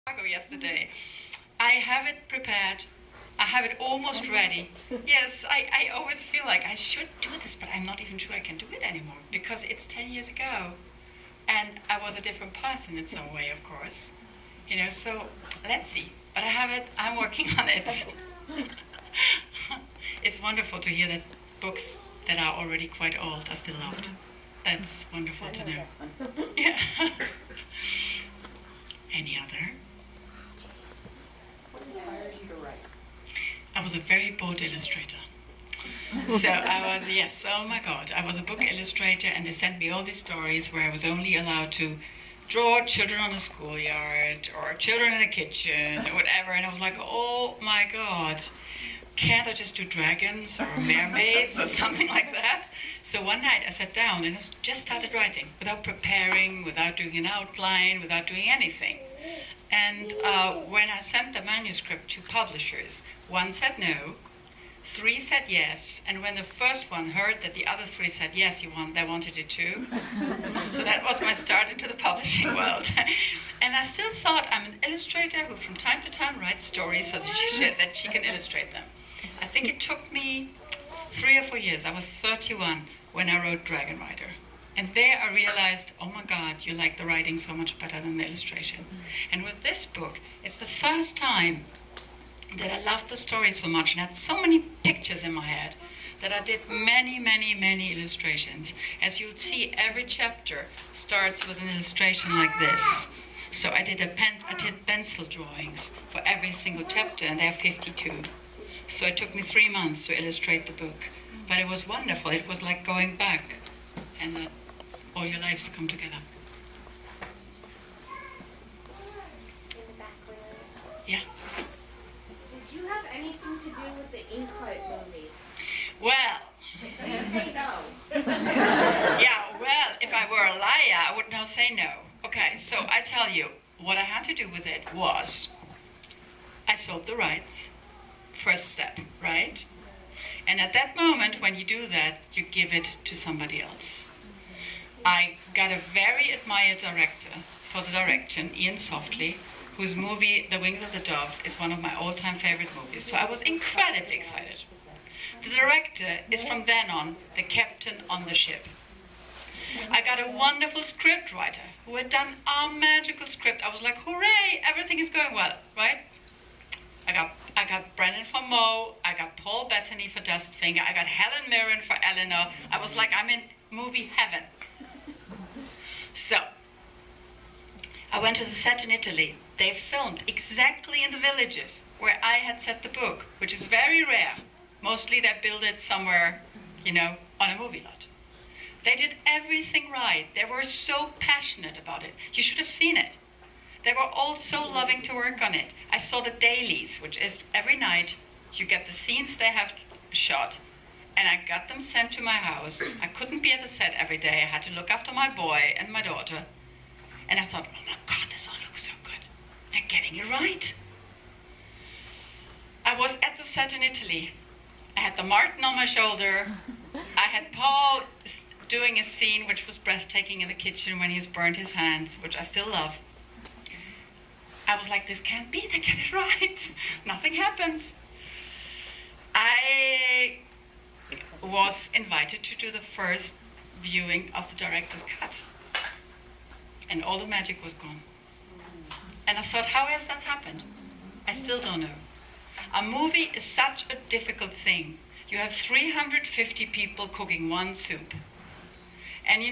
Yesterday. I have it prepared. I have it almost ready. Yes, I always feel like I should do this, but I'm not even sure I can do it anymore because it's 10 years ago. And I was a different person in some way, of course. So let's see. But I have it. I'm working on it. It's wonderful to hear that books that are already quite old are still loved. That's wonderful to know. Yeah. Any other? What inspired you to write? I was a very bored illustrator. So I was, yes, oh my God. I was a book illustrator and they sent me all these stories where I was only allowed to draw children on a schoolyard or children in a kitchen or whatever. And I was like, oh my God, can't I just do dragons or mermaids or something like that? So one night I sat down and I just started writing without preparing, without doing an outline, without doing anything. And when I sent the manuscript to publishers, one said no, 3 said yes, and when the first one heard that the other 3 said yes, they wanted it too. So that was my start into the publishing world. And I still thought I'm an illustrator who from time to time writes stories so that she can illustrate them. I think it took me 3 or 4 years. I was 31 when I wrote Dragon Rider. And there I realized, oh my God, you like the writing so much better than the illustration. And with this book, it's the first time that I loved the story so much and had so many pictures in my head that I did many, many, many illustrations. As you would see, every chapter starts with an illustration like this. So I did pencil drawings for every single chapter, and there are 52. So it took me 3 months to illustrate the book. But it was wonderful. It was like going back and that all your lives come together. Yeah. Did you have anything to do with the Inkheart movie? Well. Please say no. Yeah, well, if I were a liar, I would now say no. Okay, so I tell you, what I had to do with it was I sold the rights. First step, right? And at that moment, when you do that, you give it to somebody else. I got a very admired director for the direction, Ian Softly, whose movie, The Wings of the Dove, is one of my all-time favorite movies. So I was incredibly excited. The director is from then on the captain on the ship. I got a wonderful script writer who had done a magical script. I was like, hooray, everything is going well, right? I got Brennan for Mo, I got Paul Bettany for Dustfinger, I got Helen Mirren for Eleanor. I was like, I'm in movie heaven. So, I went to the set in Italy. They filmed exactly in the villages where I had set the book, which is very rare. Mostly they build it somewhere, on a movie lot. They did everything right. They were so passionate about it. You should have seen it. They were all so loving to work on it. I saw the dailies, which is every night you get the scenes they have shot, and I got them sent to my house. I couldn't be at the set every day. I had to look after my boy and my daughter. And I thought, oh my God, this all looks so good. They're getting it right. I was at the set in Italy. I had the Martin on my shoulder. I had Paul doing a scene which was breathtaking in the kitchen when he's burned his hands, which I still love. I was like, this can't be, they get it right. Nothing happens. I was invited to do the first viewing of the director's cut. And all the magic was gone. And I thought, how has that happened? I still don't know. A movie is such a difficult thing. You have 350 people cooking one soup. And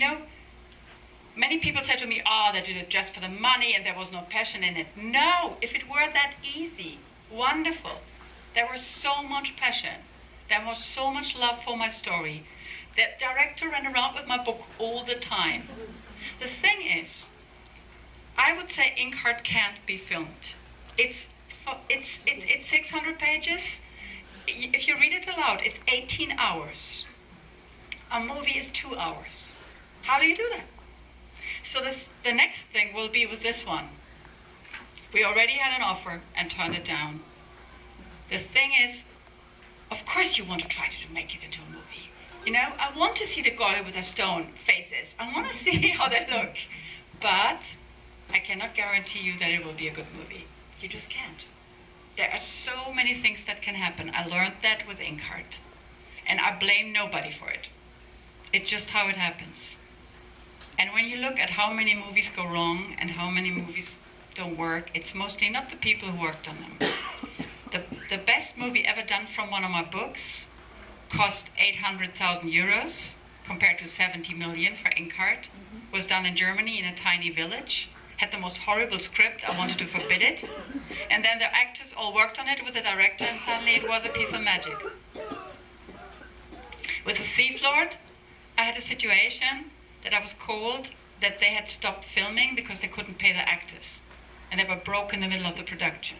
many people say to me, they did it just for the money and there was no passion in it. No, if it were that easy, wonderful. There was so much passion. There was so much love for my story. The director ran around with my book all the time. The thing is, I would say Inkheart can't be filmed. It's 600 pages. If you read it aloud, it's 18 hours. A movie is 2 hours. How do you do that? So the next thing will be with this one. We already had an offer and turned it down. The thing is, of course you want to try to make it into a movie. I want to see the girl with the stone faces. I want to see how they look. But I cannot guarantee you that it will be a good movie. You just can't. There are so many things that can happen. I learned that with Inkheart. And I blame nobody for it. It's just how it happens. And when you look at how many movies go wrong and how many movies don't work, it's mostly not the people who worked on them. The best movie ever done from one of my books cost 800,000 euros compared to 70 million for Inkheart. Was done in Germany in a tiny village. Had the most horrible script. I wanted to forbid it. And then the actors all worked on it with the director, and suddenly it was a piece of magic. With The Thief Lord, I had a situation that I was called that they had stopped filming because they couldn't pay the actors. And they were broke in the middle of the production.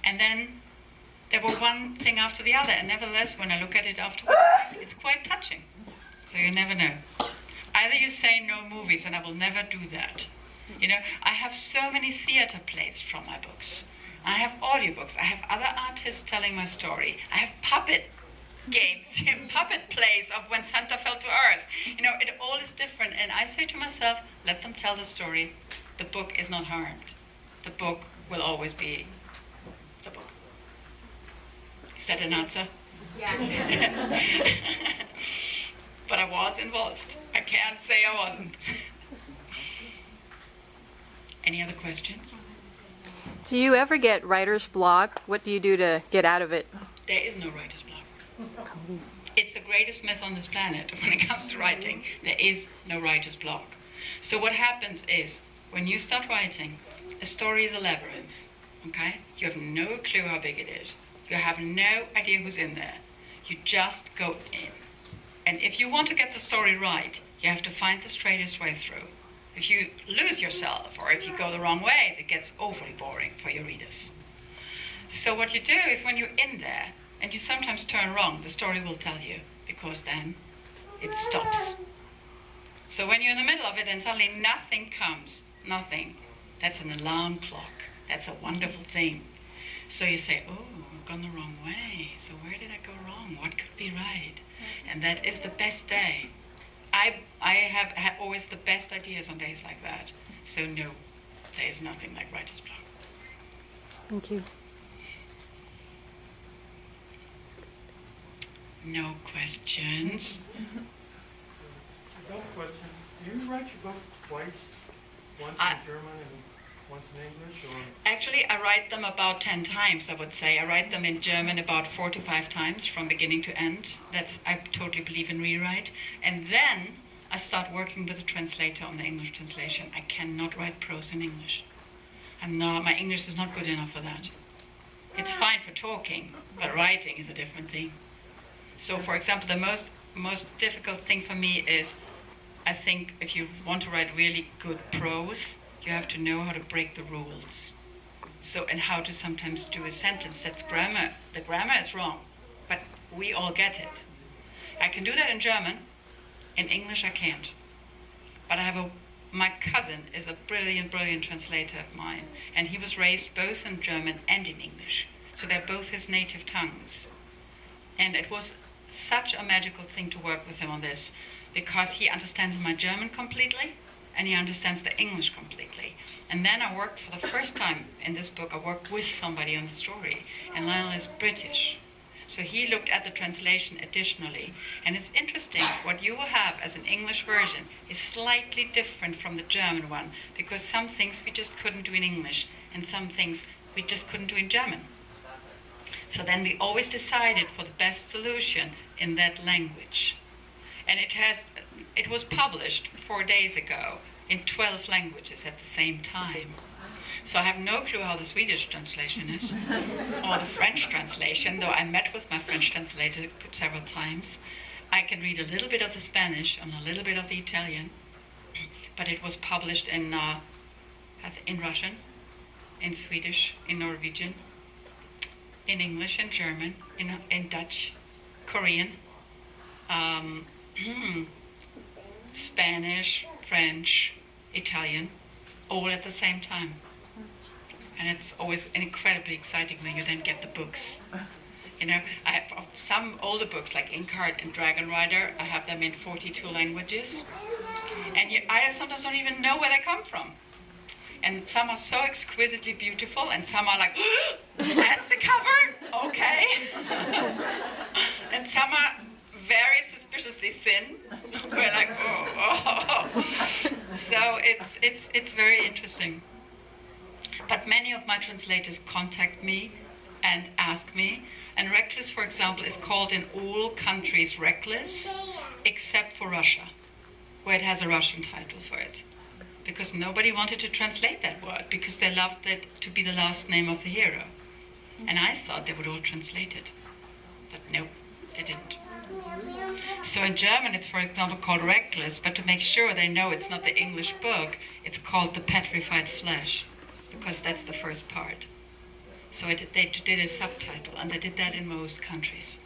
And then there were one thing after the other. And nevertheless, when I look at it afterwards, it's quite touching. So you never know. Either you say no movies, and I will never do that. You know, I have so many theater plays from my books. I have audiobooks. I have other artists telling my story. I have puppet games, puppet plays of When Santa Fell to Earth. You know, it all is different. And I say to myself, let them tell the story. The book is not harmed. The book will always be the book. Is that an answer? Yeah. But I was involved. I can't say I wasn't. Any other questions? Do you ever get writer's block? What do you do to get out of it? There is no writer's block. It's the greatest myth on this planet when it comes to writing. There is no writer's block. So what happens is, when you start writing, a story is a labyrinth, okay? You have no clue how big it is. You have no idea who's in there. You just go in. And if you want to get the story right, you have to find the straightest way through. If you lose yourself, or if you go the wrong ways, it gets overly boring for your readers. So what you do is, when you're in there, and you sometimes turn wrong, the story will tell you, because then it stops. So when you're in the middle of it and suddenly nothing comes, nothing, that's an alarm clock. That's a wonderful thing. So you say, oh, I've gone the wrong way. So where did I go wrong? What could be right? And that is the best day. I have always the best ideas on days like that. So no, there is nothing like writer's block. Thank you. No questions. I got a question. Do you write your book twice? Once in German and once in English? Or? Actually, I write them about 10 times, I would say. I write them in German about 4 to 5 times from beginning to end. I totally believe in rewrite. And then I start working with a translator on the English translation. I cannot write prose in English. My English is not good enough for that. It's fine for talking, but writing is a different thing. So, for example, the most difficult thing for me is, I think if you want to write really good prose, you have to know how to break the rules. So, and how to sometimes do a sentence that's grammar. The grammar is wrong, but we all get it. I can do that in German. In English, I can't. But my cousin is a brilliant, brilliant translator of mine, and he was raised both in German and in English. So they're both his native tongues. And it was such a magical thing to work with him on this, because he understands my German completely, and he understands the English completely. And then I worked for the first time in this book, I worked with somebody on the story, and Lionel is British. So he looked at the translation additionally. And it's interesting, what you will have as an English version is slightly different from the German one, because some things we just couldn't do in English, and some things we just couldn't do in German. So then we always decided for the best solution in that language. And it was published 4 days ago in 12 languages at the same time. So I have no clue how the Swedish translation is, or the French translation, though I met with my French translator several times. I can read a little bit of the Spanish and a little bit of the Italian, but it was published in Russian, in Swedish, in Norwegian, in English, in German, in Dutch, Korean, Spanish, French, Italian, all at the same time. And it's always incredibly exciting when you then get the books. You know, I have some older books like Inkheart and Dragon Rider. I have them in 42 languages. And I sometimes don't even know where they come from. And some are so exquisitely beautiful, and some are like, that's the cover? Okay. And some are very suspiciously thin. We're like, oh. So it's very interesting. But many of my translators contact me and ask me. And Reckless, for example, is called in all countries Reckless, except for Russia, where it has a Russian title for it. Because nobody wanted to translate that word, because they loved it to be the last name of the hero. And I thought they would all translate it. But no, they didn't. So in German it's, for example, called Reckless, but to make sure they know it's not the English book, it's called The Petrified Flesh, because that's the first part. So they did a subtitle, and they did that in most countries.